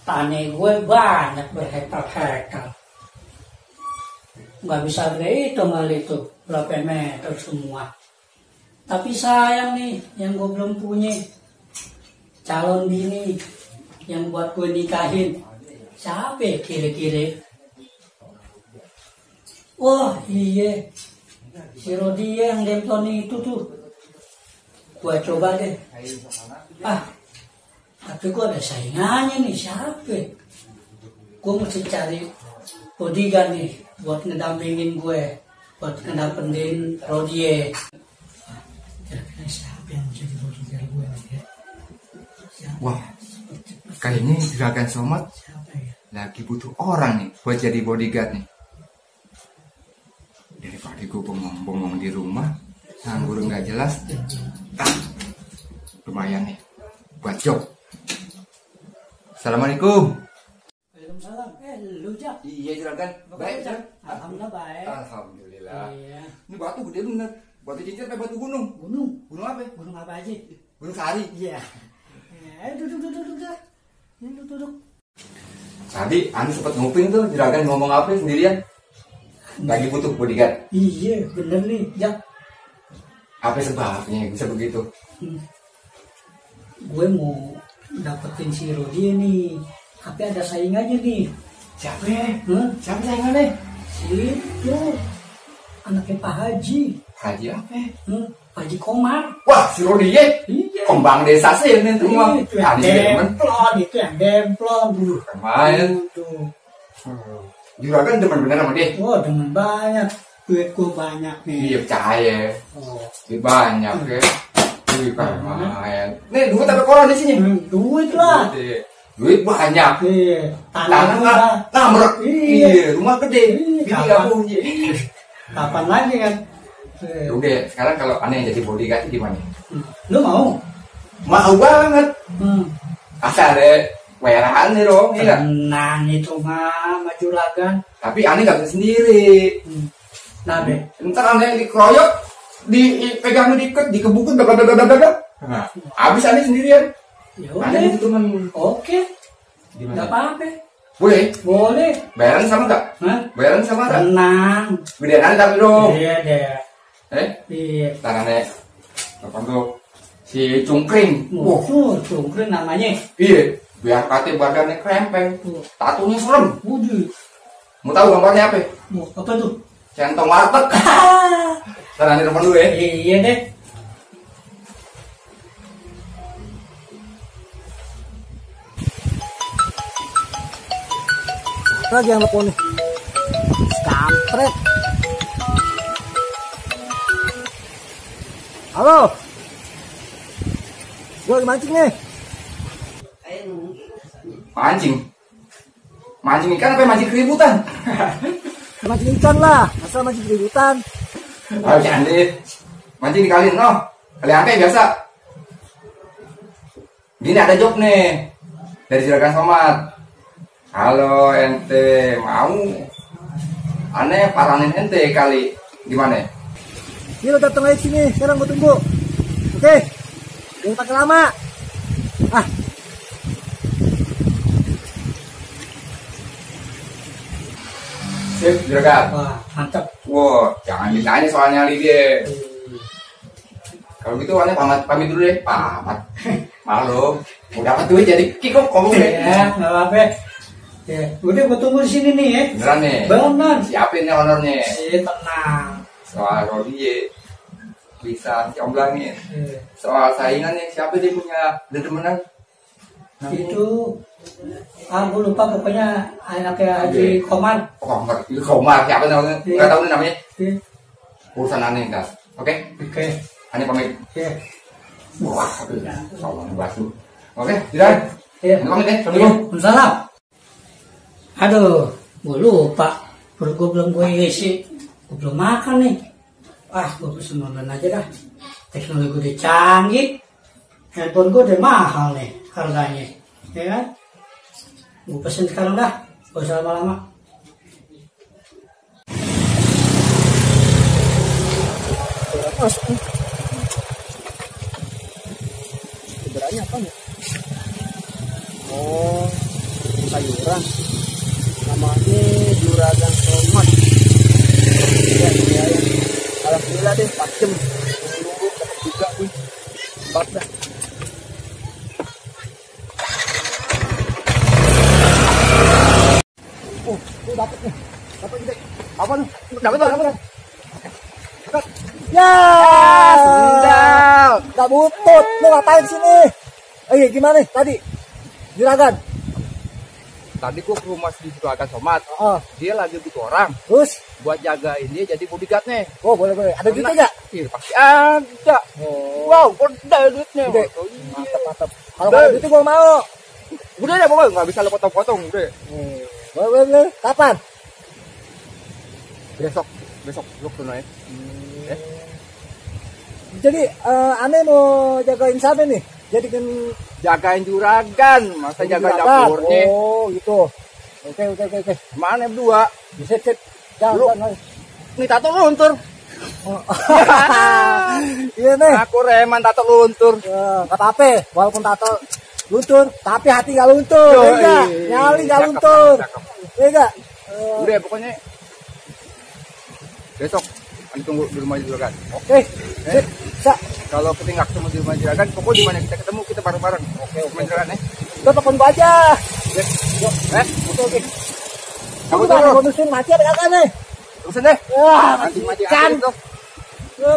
Tani gue banyak berhektar-hektar. Nggak bisa berhitung hal itu, berapa meter semua. Tapi sayang nih, yang gue belum punya calon bini yang buat gue nikahin. Siapa ya kira-kira? Wah iya, si Rodia yang demplon itu tuh. Gue coba deh. Tapi gue ada saingannya nih, siapa? Gue mesti cari bodyguard nih buat ngedampingin gue, buat ngedampingin Rodia. Kira-kira siapa yang jadi bodyguard gue nih ya? Wah, kayaknya Juragan Somad lagi butuh orang nih buat jadi bodyguard nih. Daripada gue bengong-bengong di rumah, nganggur nggak jelas, lumayan nih buat job. Assalamualaikum. Waalaikumsalam. Lu Jak? Iya Juragan, baik Jak. Alhamdulillah baik. Alhamdulillah. Iya. Ini batu gede bener. Batu cincin apa batu gunung? Gunung. Gunung apa? Gunung apa aja? Gunung Sari. Iya. Duduk. Ini duduk. Tadi Anda sempat nguping tuh Juragan ngomong apa sendirian? Lagi butuh bodyguard. Iya, bener nih, Jak. Apa sebabnya bisa begitu? Gue mau dapetin si Rodia nih, tapi ada saingannya nih. Siapa ya? Siapa saingannya? Si itu anaknya Pak Haji. Haji apa? Pak Haji Komar. Wah, si Rodia. Iya. Kembang desa sih ini tuh mah. Itu yang demplon, itu yang demplon. Kemarin. Tuh. Juragan demen bener sama dia. Wah, dengan banyak. Duitku banyak nih. Iya percaya. Oh. Duit banyak ya. Duit kemarin. Nih duit apa koran di sini? Duit lah. Duit banyak. Iya. Tanah Tanah nambrak. Iya. Rumah gede. Bini Kapan? gak punya. Kapan lagi kan? Udah. Sekarang kalau aneh yang jadi bodyguard gimana? Lu mau? Mau banget. Asal deh. Werahan nih dong, iya. Tenang itu mah, Juragan. Tapi aneh gak bisa sendiri. Nah, Be. Ntar aneh dikeroyok, dipegang diikat, dikebukin, nah, habis aneh sendirian. Ya Aneh udah. itu temen. Oke. Gimana? Gak apa-apa. Boleh? Boleh. Bayaran sama gak? Hah? Bayaran sama gak? Tenang. Gedean aneh tapi dong. Iya deh. Iya. Ntar aneh, apa tuh? Si Cungkring. Tuh, Cungkring namanya. Iya. Biar kate badannya krempeng, tatunya serem. Wudhu. Mau tahu gambarnya apa? Apa tuh? Centong warteg. Ntar aneh temen lu ya. Iya deh. Lagi yang telepon nih. Kampret. Halo. Gue lagi mancing nih. Mancing ikan apa mancing keributan? Mancing ikan lah. Masa mancing keributan. Ayo cantik. Mancing di kalian noh. Kali angke biasa. Gini ada job nih dari Juragan Somad. Halo ente mau? Aneh paranin ente kali. Gimana? Ini lo datang aja sini. Sekarang gue tunggu. Oke. Jangan pakai lama. Sip, Juragan. Wah, mantap. Wow, jangan ditanya soalnya dia. Kalau gitu aneh pamit dulu deh. Pamit. Malu. Udah dapat duit jadi kikuk ngomong deh. Ya, nggak apa-apa. Ya, udah gue tunggu di sini nih ya. Beneran nih. Bener. Siapin nih honornya. Tenang. Soal Rodie bisa diomblangin. Soal saingannya siapa dia punya dedemenan? Itu gue lupa pokoknya anaknya Haji Komar. Komar siapa namanya? Nggak tahu nih namanya. Urusan aneh enggak. Oke? Oke. Hanya pamit. Oke. Wah, soal batu. Oke, tidak. Iya. Pamit deh. Assalamualaikum. Waalaikumsalam. Aduh, gue lupa. Perut gue belum gue isi. Gue belum makan nih. Gue pesen online aja dah. Teknologi udah canggih. Handphone gue udah mahal nih harganya. Ya kan? Gue pesen sekarang dah. Gak usah lama-lama. Sebenarnya apa nih? Oh, sayuran. Namanya Juragan Somad. Ya, ya. Alhamdulillah deh 4 jam. Nunggu dapat juga nih. 4 dah. Oh, ini dapat nih. Dapat gede. Apa nih? Dapat. Ya, sudah. Gak butut. Lu ngapain sini? Iya, gimana nih tadi? Juragan. Tadi gua ke rumah si Juragan Somad. Oh, Dia lagi butuh orang terus? buat jagain dia jadi bodyguardnya. Oh, boleh. Ada duitnya gak? Iya, pasti ada. Oh, Wow, gede duitnya. gede. Oh, iya. Mantap. Kalau ada duitnya gue mau. Udah deh pokoknya nggak bisa lo potong-potong udah. Boleh. Kapan? Besok lu tunai. Jadi aneh mau jagain siapa nih? Jadi kan Jagain Juragan, masa jaga dapurnya. Oh, gitu. Oke. Mana berdua? Bisa Lu- jangan. Nih tato luntur. Oh. Iya nih. Aku reman tato luntur. Gak apa-apa, walaupun tato luntur, tapi hati gak luntur. Yo, Iya enggak? iya. Nyali gak Cakep, luntur. cakep. Iya enggak? Udah pokoknya besok ditunggu di rumah Juragan. Oke. Sip. Bisa. Kalau kita nggak ketemu di rumah Juragan, pokoknya di mana kita ketemu kita bareng-bareng. Oke, rumah Juragan ya. Udah telepon gua aja. Oke. Kamu Kamu tadi bonusin mati apa kagak nih? terusin deh. Wah, Nanti mati kan. aja tuh.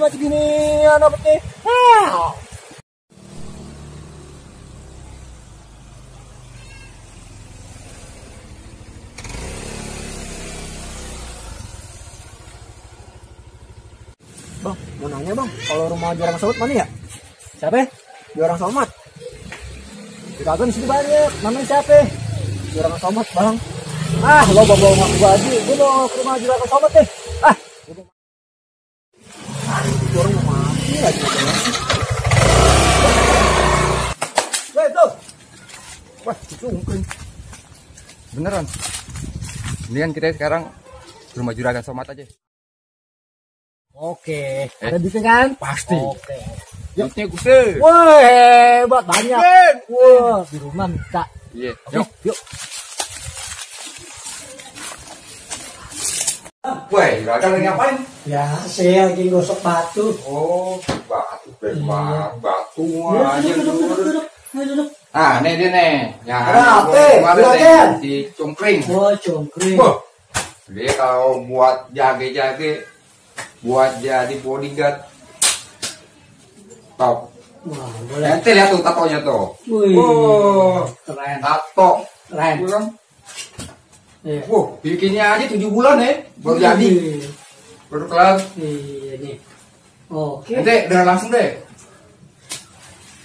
Masih gini anak nih. Bang, mau nanya bang, kalau rumah Juragan Somad mana ya? Siapa? Juragan Somad. Juragan di sini banyak, namanya siapa? Juragan Somad bang. Lo bawa ngaku gua aja, gue mau ke rumah Juragan Somad deh. Orang mau mati lagi. Tuh. Wah, itu mungkin beneran. Mendingan kita sekarang ke rumah Juragan Somad aja. Oke, ada duitnya kan? Pasti. Oke. Duitnya gede. Wah, hebat banyak. Ben. Wah, di rumah minta. Iya. Oke, yuk. Wah, Juragan lagi ngapain? Ya, saya lagi gosok batu. Oh, batu, batu aja Duduk. Ah, nih dia nih. Ya, Ada apa? kemarin Juragan. nih, di cungkring. Oh, congkring. Wah, dia kalau buat jage-jage, buat jadi bodyguard. Top. Wah, boleh. Ente lihat tuh tatonya tuh. Wih, Wow, keren. tato. Keren. Bulan. Iya. Wah, bikinnya aja 7 bulan ya, baru jadi. Baru kelar. Iya nih. Oke. Ente udah langsung deh.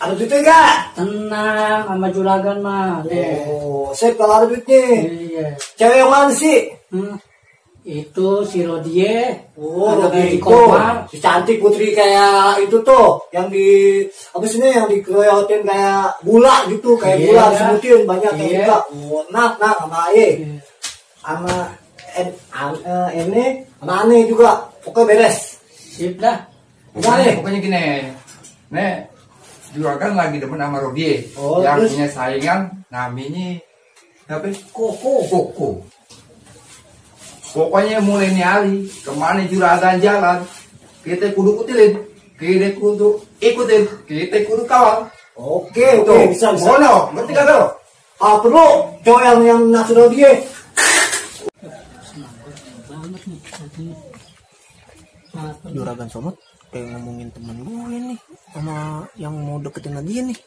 Ada duitnya enggak? Tenang sama Juragan mah. Oh, sip kalau ada duitnya. Iya. Cewek yang mana sih? Itu si Rodie. Oh, Ada Robi di itu. Komar. Si cantik putri kayak itu tuh, yang di apa sih nih, yang dikeroyokin kayak gula gitu, kayak Iya. gula disebutin banyak yang Iya. juga. Oh, nah sama Aye, Iya. sama ini, sama Ane juga. Pokoknya beres. Sip dah. Pokoknya gini. Nih, Juragan lagi demen sama Rodie. Oh, yang terus? punya saingan namanya apa? Koko. Pokoknya mulai nyari kemana Juragan jalan, kita kudu ikutin, kita kudu ikutin, kita kudu kawal. Oke, bisa. Mono, ngerti gak lo? Perlu cowok yang naksir dia. Juragan Somad kayak ngomongin temen gue nih sama yang mau deketin dia nih.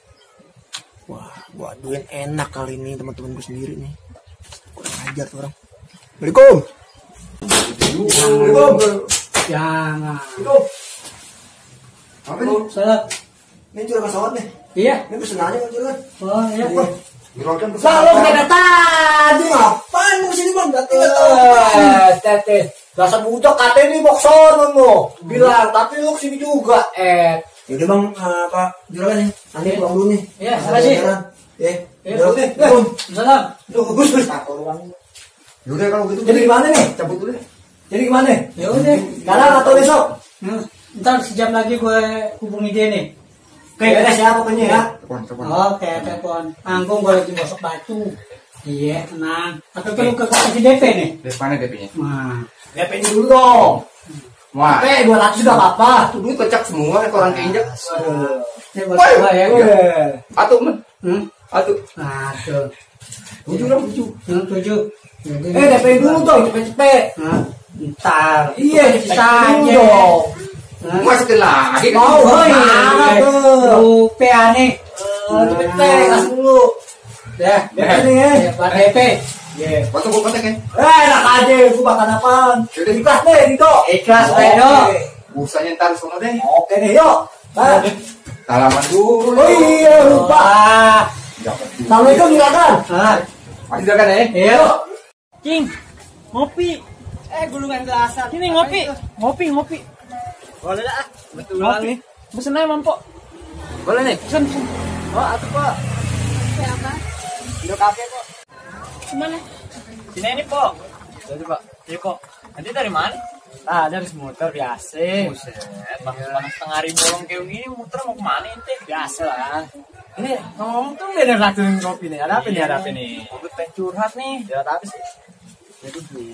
Wah, gue aduin enak kali ini teman-teman gue sendiri nih. Kurang ajar tuh orang. Assalamualaikum. Jangan. Apa nih? Salah. Ini Juragan Somad nih. Iya. Ini pesen aja kan Juragan. Oh iya. Juragan pesan Selalu apa? kayak tadi. Ngapain lu sini bang? Dateng tete. Dasar budak katanya nih boksonon lo. Bilang, tapi lu kesini juga. Yaudah bang, Pak Juragan nih. Nanti pulang dulu nih. Iya, makasih. Ya, Iya. Juragan nih. Salam. Gus. Takut orang. Yaudah kalau gitu. Jadi gimana nih? Cabut dulu deh. Jadi gimana? Ya udah. Sekarang atau besok? Ntar sejam lagi gue hubungi dia nih. Oke, beres ya pokoknya ya. Telepon. Oke, telepon. Anggung gue lagi gosok batu. Iya, tenang. Atau perlu ke kasih DP nih? Dari mana DP-nya? Nah, DP dulu dong. Wah, Oke, 200 juga apa-apa. itu duit kocak semua ke orang keinjak. ini buat gua ya. Atuh men, atuh. Nah, tuh. 7 lah 7. Yang 7. DP dulu dong, cepet-cepet. Nah, ntar. Iya, bisa dulu aja. dong. Nah, Masukin lagi. Mau, oh mana iya, tuh? lupa aneh. Cepet-cepet, kasih dulu. Ya, DP nih ya. buat DP. Iya. Foto gue kontak ya. Enak aja, gua makan apaan? Ikhlas deh, Dito. Ikhlas, Bedo. Usahanya ntar sono deh. Oke deh, yuk. Nah. Salaman dulu. Oh iya, lupa. Dapat duit. Assalamualaikum, Juragan. Ah, Masih dagang ya? iya. Cing, ngopi. Gulungan gelasan. Ini ngopi. Ngopi. Boleh dah. Betulan nih. Pesen aja, Mampo. Boleh nih. Pesen. Oh, atuh, Pak. Siapa? Indo kafe kok. Gimana? Sini nih, Po. Jadi, Pak. Iya, kok. Nanti dari mana? Ah, dari motor biasa. Buset, panas tengah hari bolong kayak gini, muter mau kemana ente? Biasa lah. Ini ngomong tuh bener ratuin kopi nih. Ada apa nih? Ada apa nih? Udah pengen curhat nih. Ada apa sih? Jadi gini.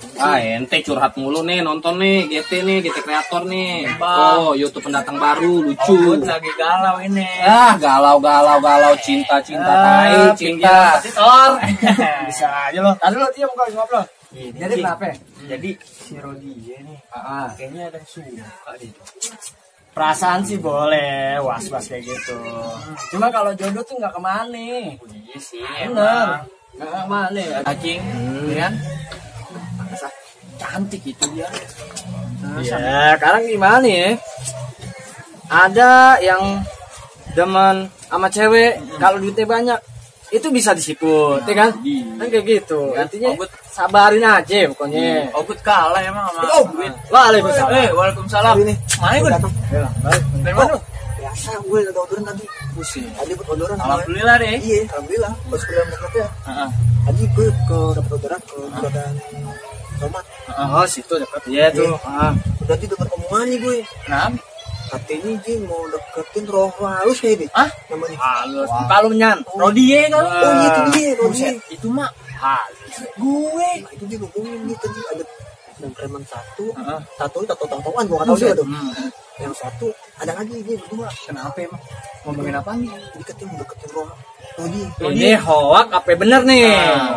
Ente curhat mulu nih, nonton nih, GT kreator nih. Bang. Oh, YouTube pendatang baru, lucu. Gue lagi galau ini. Ah, galau, cinta, tai, cinta. Pasti telur. Bisa aja loh. Tadi lo dia mau ngobrol. Jadi Cing. kenapa? Jadi si Rodie nih, kayaknya ada yang suka deh. Perasaan sih boleh, was-was kayak gitu. Cuma kalau jodoh tuh nggak kemana. Iya sih, Bener. Nggak kemana. Cacing, ya kan? Cantik itu dia. Ya, sekarang gimana ya? Ada yang demen sama cewek, kalau duitnya banyak, itu bisa disiput, ya kan? Kan kayak gitu. Artinya sabarin aja pokoknya. Ogut kalah emang sama Oh, duit. waalaikumsalam. Waalaikumsalam. Ini. Mana gue? Ya, baik. Dari mana lu? Biasa gue ada orderan tadi. Pusing. Tadi dapat orderan. Alhamdulillah deh. Iya, alhamdulillah. Pas kuliah mau ya. Heeh. Tadi gue dapat orderan ke juragan Tomat. Oh, situ dekat. Iya tuh. Berarti dengar omongan nih gue. Kenapa? Katanya Jing mau deketin roh halus kayak deh. Hah? Namanya. Halus. Kalumnya. Rodie kan? Oh iya itu dia, Buset, itu mah halus. Gue. Nah, itu dia ngomongin nih tadi ada yang preman satu, Heeh. tatoan gua nggak tahu dia tuh. Hmm. Yang satu ada lagi dia berdua. Kenapa emang? Ngomongin apa nih? Deketin roh. Oh dia. Ini hoak apa bener nih?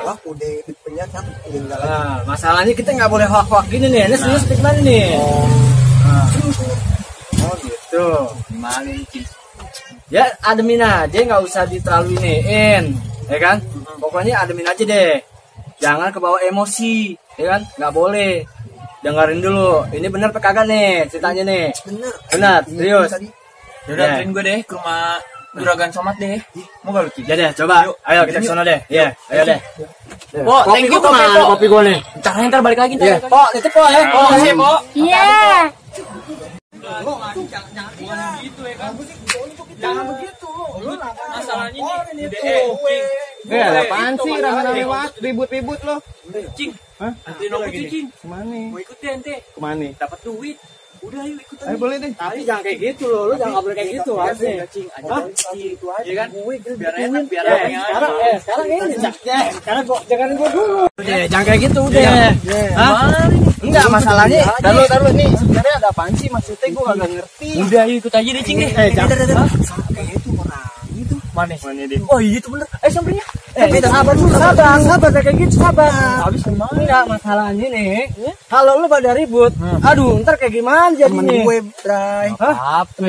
Wah udah di penjara udah enggak lagi. Nah, masalahnya kita nggak boleh hoak-hoak gini nih. Ini serius gimana nih? Oh gitu. Gimana nih, Cing? Ya ademin aja nggak usah terlalu iniin, ya kan? Pokoknya ademin aja deh. Jangan kebawa emosi, ya kan? Nggak boleh. Dengerin dulu. Ini bener apa kagak nih ceritanya nih? Bener, serius. Yaudah, Ya. anterin gue deh ke rumah Juragan Somad deh. Mau gak lu, Cing? Ya deh, coba. Yuk. Ayo kita ke sana deh. Iya, ayo deh. Po, thank you, kemana? Po. Kopi gue nih. Ntar balik lagi. Iya. Po, titip po ya. Po, makasih, Po. Iya. Jangan begitu. Masalahnya nih, Ada apaan sih rame-rame ribut-ribut lo? Cing. Anterin aku tuh, Cing. Kemana? Mau ikut deh, ente. Kemana? Dapat duit. Udah, yuk ikut aja. Ayo boleh deh. Tapi jangan kayak gitu loh. Lu jangan boleh kayak gitu harusnya. Cing, aja itu aja kan. Biar enak, biar Eh, enak. sekarang ini sekarang jangan gua dulu. Udah, jangan kayak gitu udah. Hah? Enggak masalahnya. Taruh nih. Sebenarnya ada apaan sih maksudnya gua kagak ngerti. Udah, yuk ikut aja deh, Cing deh. Jangan. Kayak itu orang itu. Mana? dia? Oh iya itu bener. Samperin ya. Kita sabar dulu, sabar kayak gitu, sabar. Habis kemana? Enggak masalahnya nih. Kalau lu pada ribut, aduh, ntar kayak gimana jadinya? Gue, Bray. Apa?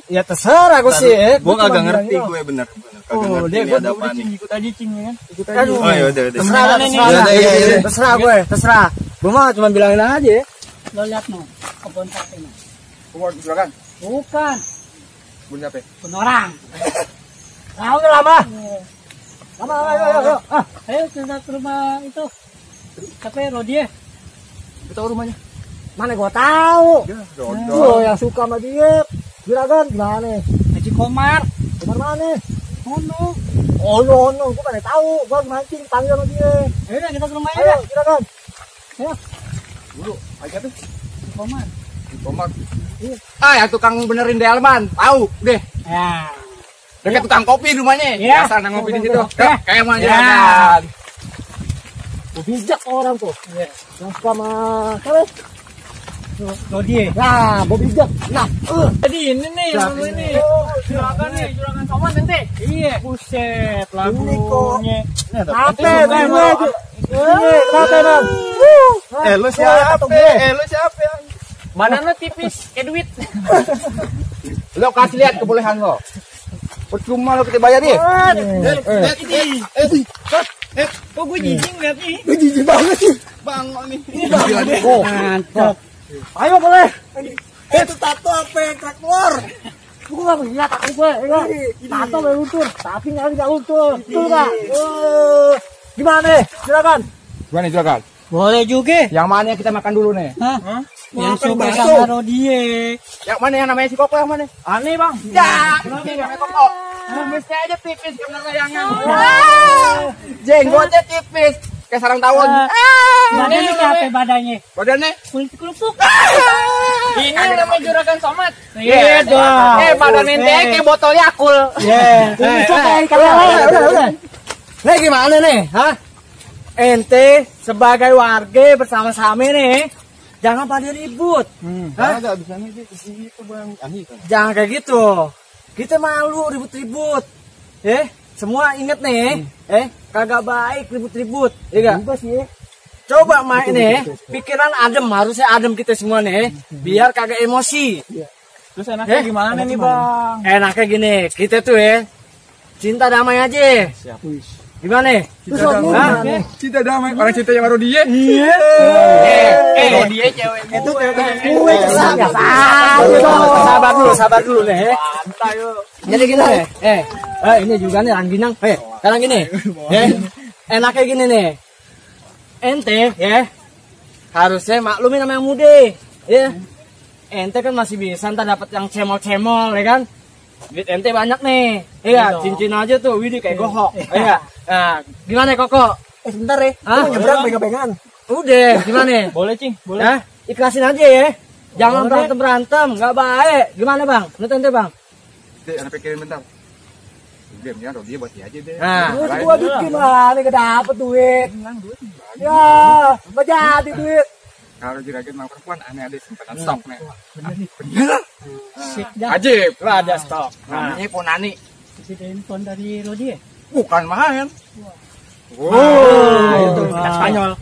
Ya terserah gue sih. Gue kagak ngerti gue bener. Oh, dia Udah, gue udah, Cing, ikut aja, Cing, ya kan. aduh. Oh ya udah. Terserah, Gimana nih? terserah gue, terserah. Gue mah cuma bilangin aja. Lo lihat no, kebun satenya. Silakan. Bukan, Bun apa? kebun orang. Tahu nggak lama? Lama, ayo. Ayo kita ke rumah itu. Siapa ya, Rodie? Kita tahu rumahnya. Mana gua tahu. Lo yang suka sama dia. Juragan gimana? Haji Komar. Kamar mana? Ono. Oh no, gua mana tahu. Gua mancing panggil sama dia. Ayo dah, kita ke rumahnya Ayo, dah. juragan. Dulu, aja tuh. Haji Komar. Tomat. Yang tukang benerin delman, tahu deh. Ya. Dekat tukang kopi rumahnya. Iya. Biasa nang ngopi di situ. Iya. Kayak mau Iya. jalan. Bijak orang tuh. Yang suka sama siapa? Rodie. Nah, bijak. Nah, Jadi ini nih, lagu ini. Juragan nih, juragan somat nanti. Iya. Buset, lagunya. Apa Bang? Lu siapa? Lu siapa? Mana lo tipis, kayak duit. Lo kasih lihat kebolehan lo. Percuma lo kita bayar nih. Kok gue jijik liat nih. Gue jijik banget sih. Bang, nih. Oh, mantap. Ayo boleh. Itu tato apa yang keluar? Gue gak melihat aku gue. Tato yang luntur, tapi nggak luntur. Betul gak? Gimana? Silakan. Gimana juragan? Boleh juga. Yang mana yang kita makan dulu nih? Hah? Yang Makan suka bakso. sama Rodie. Yang mana yang namanya si Koko yang mana? Aneh bang. Ya, ini namanya Koko. Kumisnya aja tipis karena layangan. Jenggotnya tipis kayak sarang tawon. Badannya capek badannya. Badannya Kulit kerupuk. Ini namanya juragan somat. Iya dong. Badan ente kayak botol Yakult. Udah. Nih gimana nih? Hah? Ente sebagai warga bersama-sama nih, jangan pada ribut. Hah? Agak bisa nih gitu bang. Jangan kayak gitu. Kita malu ribut-ribut. Semua inget nih. Kagak baik ribut-ribut. Iya gak? Coba main nih, pikiran adem, harusnya adem kita semua nih, biar kagak emosi. Terus enaknya gimana nih bang? Enaknya gini, kita tuh cinta damai aja. Gimana? Cinta damai. Orang cinta yang baru dia. Iya. Rodie cewek Itu gue sabar dulu nih. Jadi gini ini juga nih rangginang. Sekarang gini. Enaknya gini nih. Ente harusnya maklumin sama yang muda. Ente kan masih bisa ntar dapat yang cemol-cemol ya kan. Duit ente banyak nih. Iya, cincin aja tuh, widih kayak gohok. Iya. Nah, gimana Koko? Sebentar ya. Mau nyebrang pegang-pegangan. Udah, gimana? Boleh cing, boleh. Ikhlasin aja ya. Jangan berantem-berantem, nggak baik. Gimana Bang? Menurut ente Bang? Dek, anak pikirin bentar. Dia mendingan dia buat dia aja deh. Nah, gua bikin lah, nih dapet duit. Ya, apa jadi duit? Kalau juragan mau perempuan aneh ada kesempatan stok nih. Sip dah. Ajib. Lah ada stok. Namanya Ponani. Isi telepon dari Rodie. Bukan main. Itu kita Spanyol.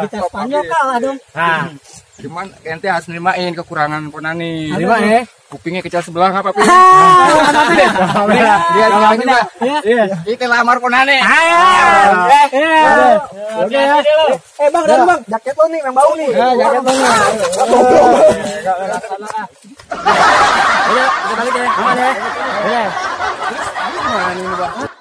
Kita Spanyol kalah dong. Nah, Cuman ente harus nerimain kekurangan Ponani. terima ya. Kupingnya kecil sebelah apa pun. Dia juga. Iya. Kita lamar Ponani. Oke ya. Bang, dari Bang, jaket lo nih yang bau nih. Jaket lo nih. Udah, kita balik ya. Aman ya. Udah. Mana ini, Bang?